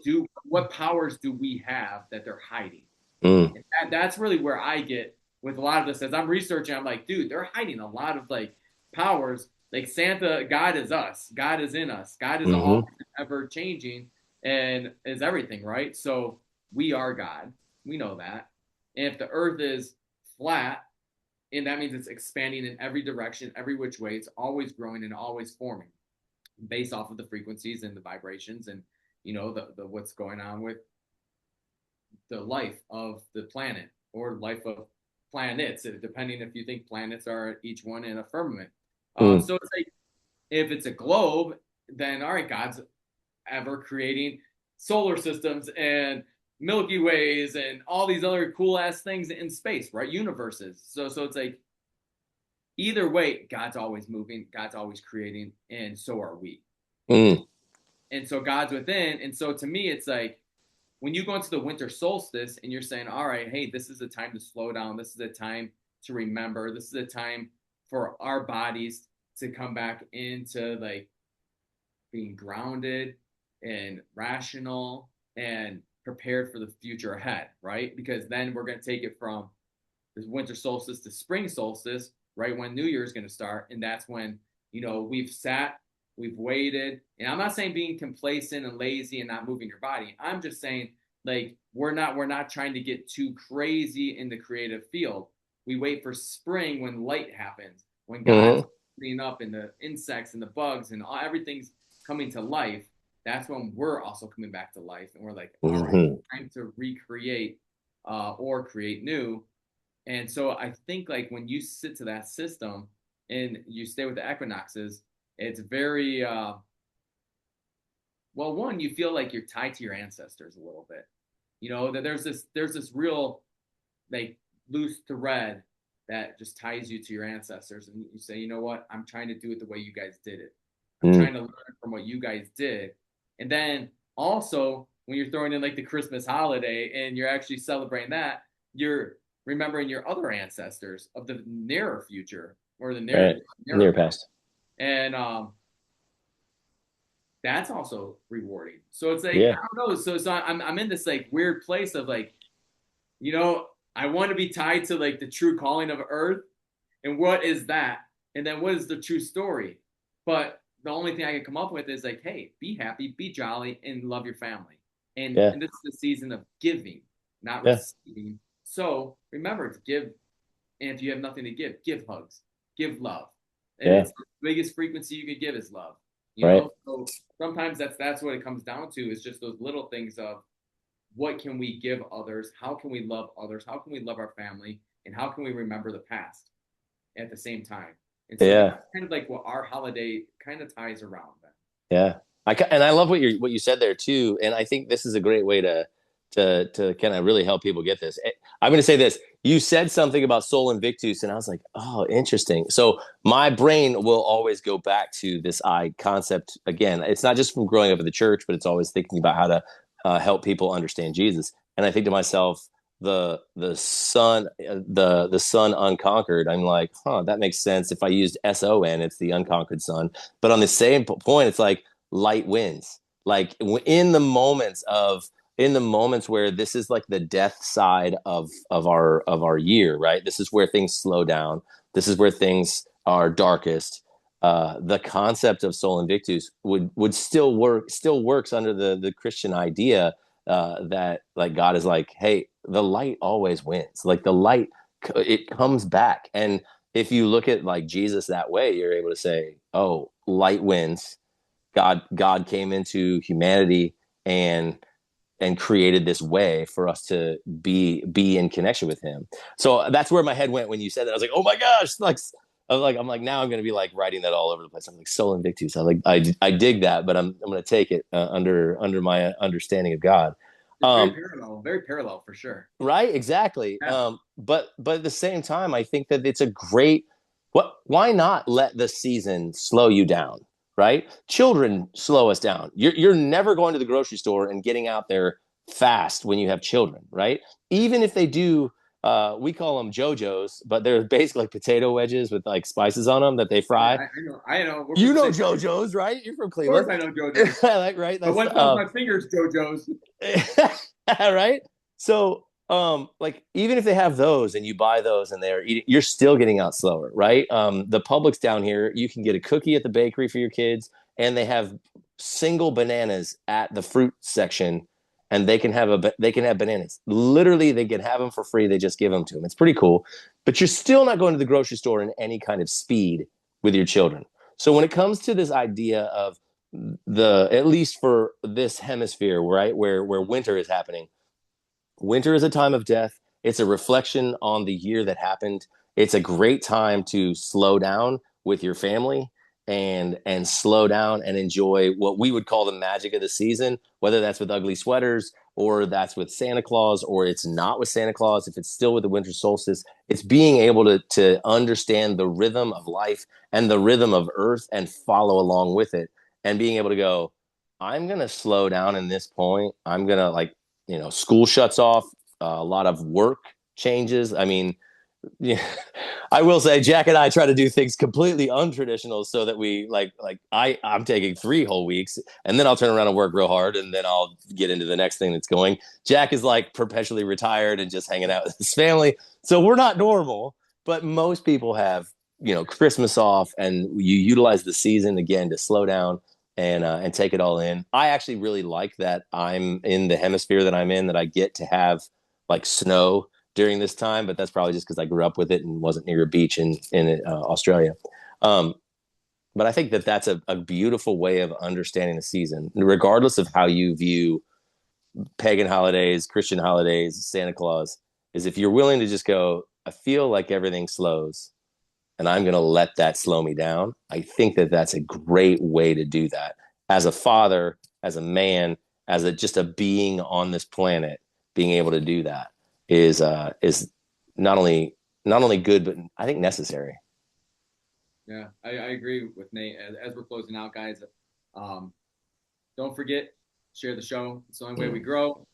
Do what powers do we have that they're hiding? Mm-hmm. And that's really where I get with a lot of this. As I'm researching, I'm like, dude, they're hiding a lot of like powers. Like Santa, God is us. God is in us. God is Mm-hmm. all ever changing and is everything, right? So we are God. We know that. And if the earth is flat, and that means it's expanding in every direction, every which way, it's always growing and always forming based off of the frequencies and the vibrations and the what's going on with the life of the planet or life of planets, depending if you think planets are each one in a firmament. Mm-hmm. So it's like if it's a globe, then all right, God's ever creating solar systems and Milky Ways and all these other cool ass things in space, right? Universes. So it's like either way, God's always moving, God's always creating, and so are we. Mm-hmm. And so God's within. And so to me, it's like when you go into the winter solstice and you're saying, all right, hey, this is a time to slow down. This is a time to remember. This is a time for our bodies to come back into like being grounded and rational and prepared for the future ahead, right? Because then we're going to take it from this winter solstice to spring solstice, right when New Year is going to start. And that's when, we've sat, we've waited. And I'm not saying being complacent and lazy and not moving your body. I'm just saying like we're not trying to get too crazy in the creative field. We wait for spring when light happens, when God's Mm-hmm. cleaning up and the insects and the bugs and everything's coming to life. That's when we're also coming back to life. And we're like, all right, Mm-hmm. time to recreate or create new. And so I think like when you sit to that system and you stay with the equinoxes, it's very well, one, you feel like you're tied to your ancestors a little bit. That there's this real like loose thread that just ties you to your ancestors, and you say, you know what, I'm trying to do it the way you guys did it. I'm trying to learn from what you guys did. And then also when you're throwing in like the Christmas holiday and you're actually celebrating that, you're remembering your other ancestors of the nearer future or the Right. nearer Near past. past. And that's also rewarding. So it's like Yeah. I don't know. So I'm in this like weird place of like, you know, I want to be tied to like the true calling of Earth, and what is that? And then what is the true story? But the only thing I can come up with is like, hey, be happy, be jolly, and love your family. And Yeah. and this is the season of giving, not Yeah. receiving. So remember to give, and if you have nothing to give hugs, give love. Yeah. It's the biggest frequency you could give is love. Right. So sometimes that's what it comes down to is just those little things of what can we give others, how can we love others, how can we love our family, and how can we remember the past at the same time. And so that's Yeah. kind of like what our holiday kind of ties around that. Yeah. And I love what you said there too. And I think this is a great way to kind of really help people get this. I'm going to say this. You said something about Sol Invictus, and I was like, oh, interesting. So my brain will always go back to this I concept again. It's not just from growing up in the church, but it's always thinking about how to help people understand Jesus. And I think to myself, the sun the sun unconquered. I'm like, huh, that makes sense. If I used SON, it's the unconquered sun. But on the same point, it's like light wins. Like in the moments where this is like the death side of our year, right? This is where things slow down. This is where things are darkest. The concept of Sol Invictus would still works under the Christian idea that like God is like, hey, the light always wins. Like the light, it comes back. And if you look at like Jesus that way, you're able to say, oh, light wins. God came into humanity and created this way for us to be in connection with him. So that's where my head went when you said that. I was like, oh my gosh, like I'm like now I'm gonna be like writing that all over the place. I'm like Sol Invictus. I dig that, but I'm gonna take it under my understanding of God. It's Um, very parallel for sure. right, exactly. Yeah. But at the same time, I think that it's a great. What? Why not let the season slow you down? Right? Children slow us down. You're never going to the grocery store and getting out there fast when you have children, right? Even if they do, we call them JoJo's, but they're basically like potato wedges with like spices on them that they fry. I know. I know. We're from You the know same place. JoJo's, right? You're from Of course, Cleveland. I know JoJo's. Like, right? But That's when comes my fingers, JoJo's. right. So like even if they have those and you buy those and they're eating, you're still getting out slower, right? The Publix down here, you can get a cookie at the bakery for your kids, and they have single bananas at the fruit section, and they can have bananas. Literally, they can have them for free. They just give them to them. It's pretty cool, but you're still not going to the grocery store in any kind of speed with your children. So when it comes to this idea of the, at least for this hemisphere, right, where winter is happening, winter is a time of death. It's a reflection on the year that happened. It's a great time to slow down with your family and slow down and enjoy what we would call the magic of the season, whether that's with ugly sweaters or that's with Santa Claus or it's not with Santa Claus. If it's still with the winter solstice, it's being able to understand the rhythm of life and the rhythm of earth and follow along with it, and being able to go, I'm going to slow down in this point. I'm going to, like, school shuts off, a lot of work changes. I mean, yeah, I will say Jack and I try to do things completely untraditional so that we I'm taking 3 whole weeks and then I'll turn around and work real hard and then I'll get into the next thing that's going. Jack is like perpetually retired and just hanging out with his family. So we're not normal, but most people have, Christmas off, and you utilize the season again to slow down and take it all in. I actually really like that I'm in the hemisphere that I'm in, that I get to have like snow during this time, but that's probably just because I grew up with it and wasn't near a beach in Australia. Um, but I think that that's a beautiful way of understanding the season, regardless of how you view pagan holidays, Christian holidays, Santa Claus. Is if you're willing to just go, I feel like everything slows, and I'm going to let that slow me down. I think that that's a great way to do that. As a father, as a man, as just a being on this planet, being able to do that is not only good, but I think necessary. Yeah, I agree with Nate. As we're closing out, guys, don't forget, share the show. It's the only way we grow.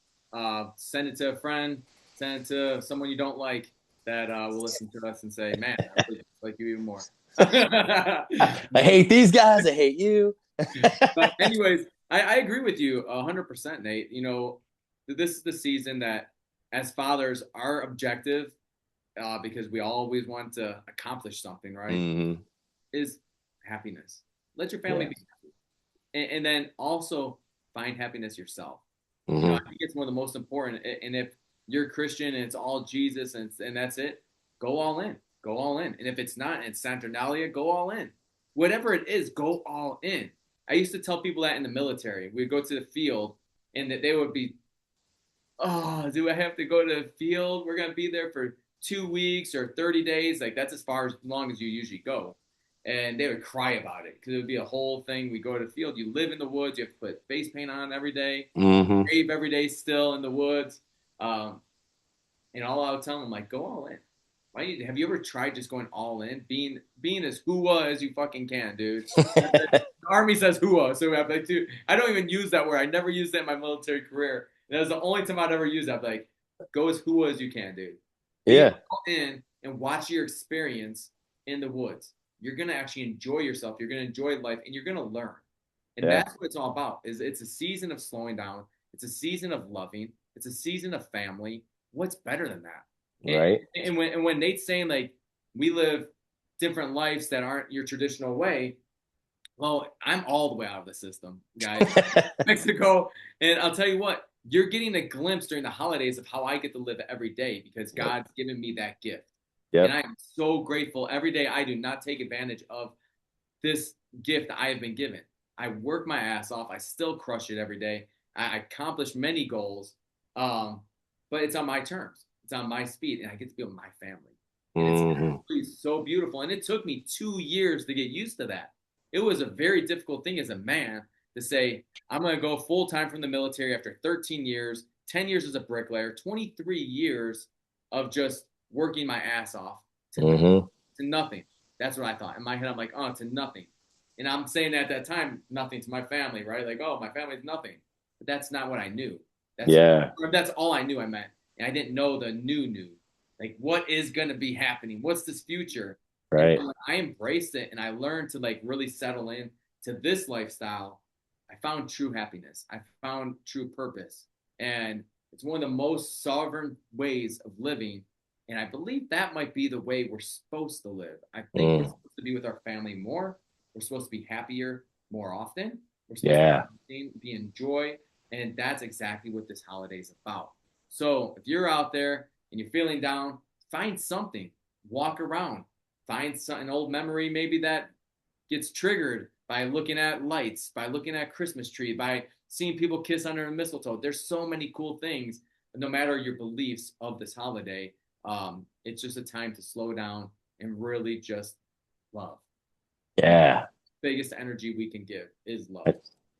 Send it to a friend. Send it to someone you don't like that will listen to us and say, "Man, I really like you even more." I hate these guys. I hate you. But anyways, I agree with you 100%, Nate. This is the season that, as fathers, our objective, because we always want to accomplish something, right, Mm-hmm. is happiness. Let your family Yeah. be happy, and then also find happiness yourself. I Mm-hmm. think it's one of the most important. And if you're Christian and it's all Jesus and that's it, go all in. Go all in. And if it's not, and it's Saturnalia, go all in. Whatever it is, go all in. I used to tell people that in the military. We'd go to the field and that they would be, oh, do I have to go to the field? We're going to be there for 2 weeks or 30 days. Like, that's as far as long as you usually go. And they would cry about it because it would be a whole thing. We go to the field. You live in the woods. You have to put face paint on every day. Mm-hmm. Brave every day still in the woods. And all I would tell them, like, go all in. Have you ever tried just going all in, being as hooah as you fucking can, dude? The Army says hooah, so I'm like, dude, I don't even use that word. I never used that in my military career. And that was the only time I'd ever use that. I'm like, go as hooah as you can, dude. Be Yeah. all in and watch your experience in the woods. You're gonna actually enjoy yourself. You're gonna enjoy life, and you're gonna learn. And Yeah. that's what it's all about. Is it's a season of slowing down. It's a season of loving. It's a season of family. What's better than that? And, Right. and when Nate's saying, like, we live different lives that aren't your traditional way, well, I'm all the way out of the system, guys. Mexico, and I'll tell you what, you're getting a glimpse during the holidays of how I get to live every day because Yep. God's given me that gift. And Yep. I am so grateful every day. I do not take advantage of this gift that I have been given. I work my ass off. I still crush it every day. I accomplish many goals, but it's on my terms. It's on my speed, and I get to be with my family. And it's Hmm. actually so beautiful. And it took me 2 years to get used to that. It was a very difficult thing as a man to say, I'm going to go full time from the military after 13 years, 10 years as a bricklayer, 23 years of just working my ass off to nothing. Hmm. To nothing. That's what I thought. In my head, I'm like, oh, to nothing. And I'm saying at that time, nothing to my family, right? Like, oh, my family's nothing. But that's not what I knew. That's Yeah. that's all I knew I meant. And I didn't know the new. Like, what is going to be happening? What's this future? And Right. when I embraced it and I learned to like really settle in to this lifestyle, I found true happiness. I found true purpose. And it's one of the most sovereign ways of living. And I believe that might be the way we're supposed to live. I think we're Mm. supposed to be with our family more. We're supposed to be happier more often. We're supposed Yeah. to be in joy. And that's exactly what this holiday is about. So if you're out there and you're feeling down, find something, walk around, find an old memory maybe that gets triggered by looking at lights, by looking at Christmas tree, by seeing people kiss under a mistletoe. There's so many cool things, no matter your beliefs of this holiday. It's just a time to slow down and really just love. And that's Yeah. the biggest energy we can give is love. I,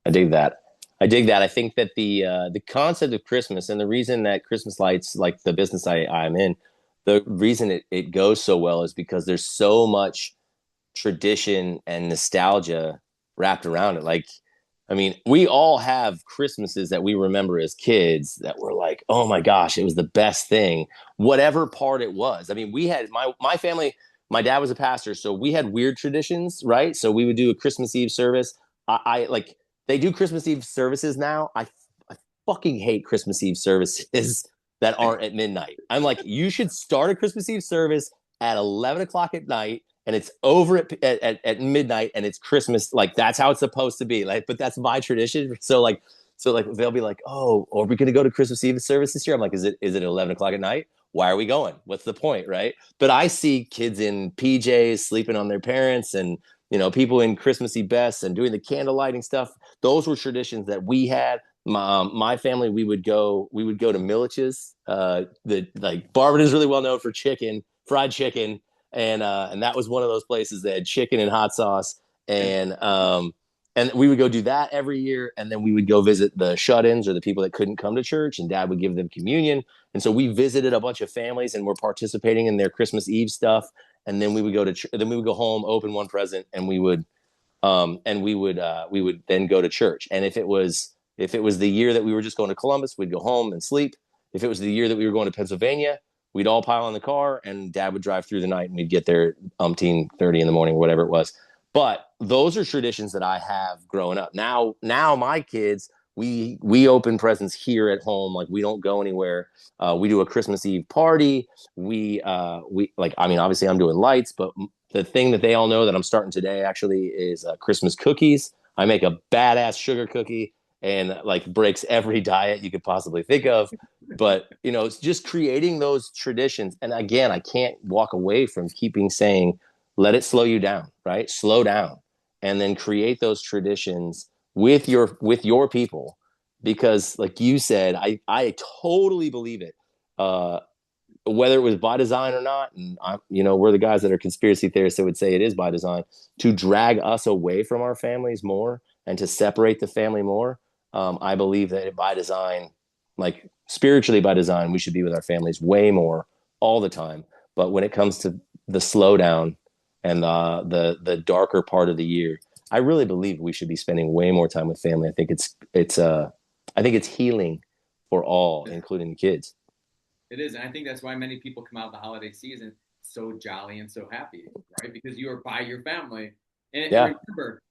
I dig that. I dig that. I think that the concept of Christmas and the reason that Christmas lights, like the business I'm in, the reason it goes so well is because there's so much tradition and nostalgia wrapped around it. Like, I mean, we all have Christmases that we remember as kids that were like, oh my gosh, it was the best thing, whatever part it was. I mean, we had my family, my dad was a pastor, so we had weird traditions, right? So we would do a Christmas Eve service. I like they do Christmas Eve services now. I fucking hate Christmas Eve services that aren't at midnight. I'm like, you should start a Christmas Eve service at 11 o'clock at night and it's over at midnight and it's Christmas. Like that's how it's supposed to be. Like, but that's my tradition. So they'll be like, oh, are we gonna go to Christmas Eve service this year? I'm like, is it 11 o'clock at night? Why are we going? What's the point, right? But I see kids in PJs sleeping on their parents and people in Christmassy vests and doing the candle lighting stuff. Those were traditions that we had. My family, we would go to Milich's. The like Barberton is really well known for fried chicken, and that was one of those places that had chicken and hot sauce, and we would go do that every year, and then we would go visit the shut-ins or the people that couldn't come to church, and Dad would give them communion, and so we visited a bunch of families, and we're participating in their Christmas Eve stuff, and then we would go home, open one present, and we would then go to church, and if it was the year that we were just going to Columbus, we'd go home and sleep. If it was the year that we were going to Pennsylvania, we'd all pile in the car and Dad would drive through the night and we'd get there 30 in the morning, whatever it was. But those are traditions that I have growing up. Now my kids, we open presents here at home. Like we don't go anywhere. We do a Christmas Eve party. We like. I mean, obviously I'm doing lights, but the thing that they all know that I'm starting today actually is Christmas cookies. I make a badass sugar cookie and like breaks every diet you could possibly think of. But it's just creating those traditions. And again, I can't walk away from keeping saying, let it slow you down, right? Slow down, and then create those traditions with your people, because, like you said, I totally believe it. Whether it was by design or not, and we're the guys that are conspiracy theorists that would say it is by design to drag us away from our families more and to separate the family more. I believe that by design, like spiritually by design, we should be with our families way more all the time. But when it comes to the slowdown and the darker part of the year, I really believe we should be spending way more time with family. I think it's healing for all, including the kids. It is, and I think that's why many people come out of the holiday season so jolly and so happy, right? Because you are by your family. And Yeah. remember,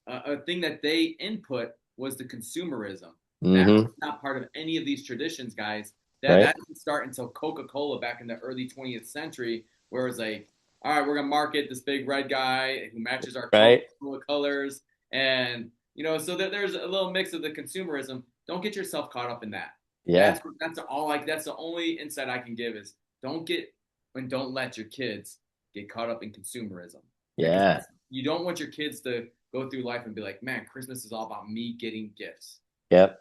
a thing that they input was the consumerism. That Mm-hmm. was not part of any of these traditions, guys. That Right. didn't start until Coca-Cola back in the early 20th century, where it was like, all right, we're gonna market this big red guy who matches our Right. colors, and so that there's a little mix of the consumerism. Don't get yourself caught up in that. Yeah. That's the only insight I can give is don't let your kids get caught up in consumerism. Because Yeah. you don't want your kids to go through life and be like, man, Christmas is all about me getting gifts. Yep.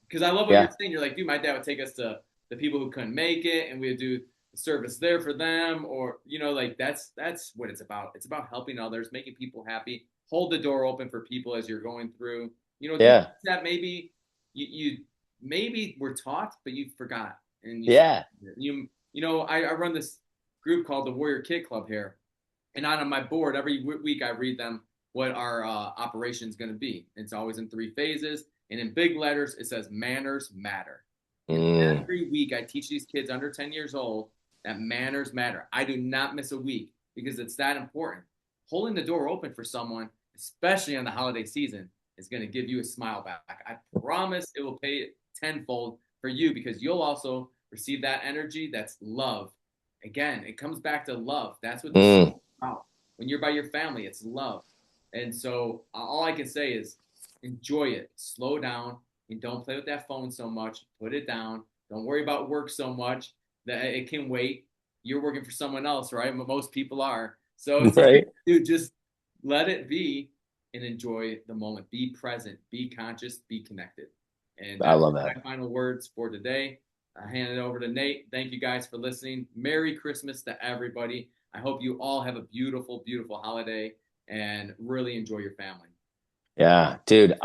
Because I love what you're Yeah. saying. You're like, dude, my dad would take us to the people who couldn't make it, and we would do the service there for them, or like that's what it's about. It's about helping others, making people happy. Hold the door open for people as you're going through. Do Yeah. that maybe you maybe were taught, but you forgot, and Yeah. I run this group called the Warrior Kid Club here, and on my board every week I read them what our operation is going to be. It's always in 3 phases, and in big letters it says manners matter. And Mm. every week I teach these kids under 10 years old that manners matter. I do not miss a week because it's that important. Holding the door open for someone, especially on the holiday season, is going to give you a smile back. I promise it will pay it tenfold for you because you'll also receive that energy. That's love. Again, it comes back to love. That's what this is Mm. about. When you're by your family, it's love. And so all I can say is enjoy it. Slow down and don't play with that phone so much. Put it down. Don't worry about work so much that it can wait. You're working for someone else, right? Most people are. So it's like, Right. dude, just let it be and enjoy the moment. Be present, be conscious, be connected. And I that's love that. my final words for today. I hand it over to Nate. Thank you guys for listening. Merry Christmas to everybody. I hope you all have a beautiful, beautiful holiday and really enjoy your family. Yeah, dude,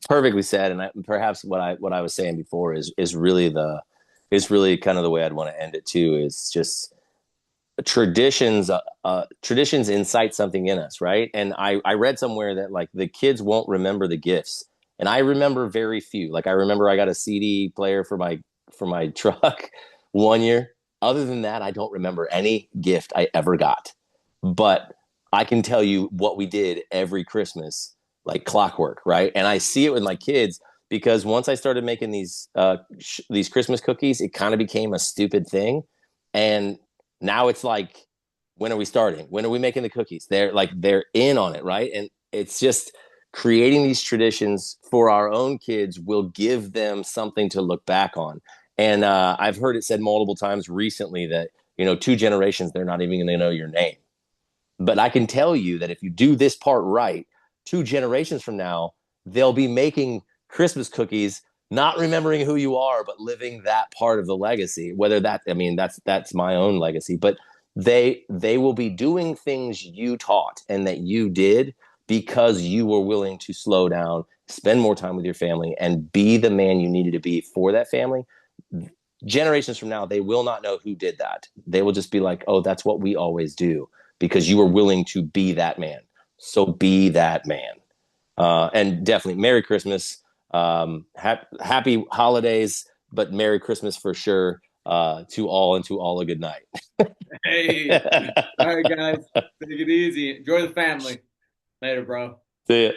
perfectly said. And perhaps what I was saying before is really kind of the way I'd want to end it too. Is just traditions. Traditions incite something in us, right? And I read somewhere that like the kids won't remember the gifts, and I remember very few. Like I remember I got a CD player for my truck one year. Other than that, I don't remember any gift I ever got. But I can tell you what we did every Christmas, like clockwork, right? And I see it with my kids because once I started making these Christmas cookies, it kind of became a stupid thing, and now it's like, when are we starting? When are we making the cookies? They're in on it, right? And it's just creating these traditions for our own kids will give them something to look back on. And I've heard it said multiple times recently that 2 generations they're not even going to know your name. But I can tell you that if you do this part right, 2 generations from now, they'll be making Christmas cookies, not remembering who you are, but living that part of the legacy. Whether that, I mean, that's my own legacy, but they will be doing things you taught and that you did because you were willing to slow down, spend more time with your family, and be the man you needed to be for that family. Generations from now, they will not know who did that. They will just be like, oh, that's what we always do because you were willing to be that man. So be that man. And definitely Merry Christmas. Happy holidays, but Merry Christmas for sure to all, and to all a good night. Hey, all right, guys, take it easy. Enjoy the family. Later, bro. See ya.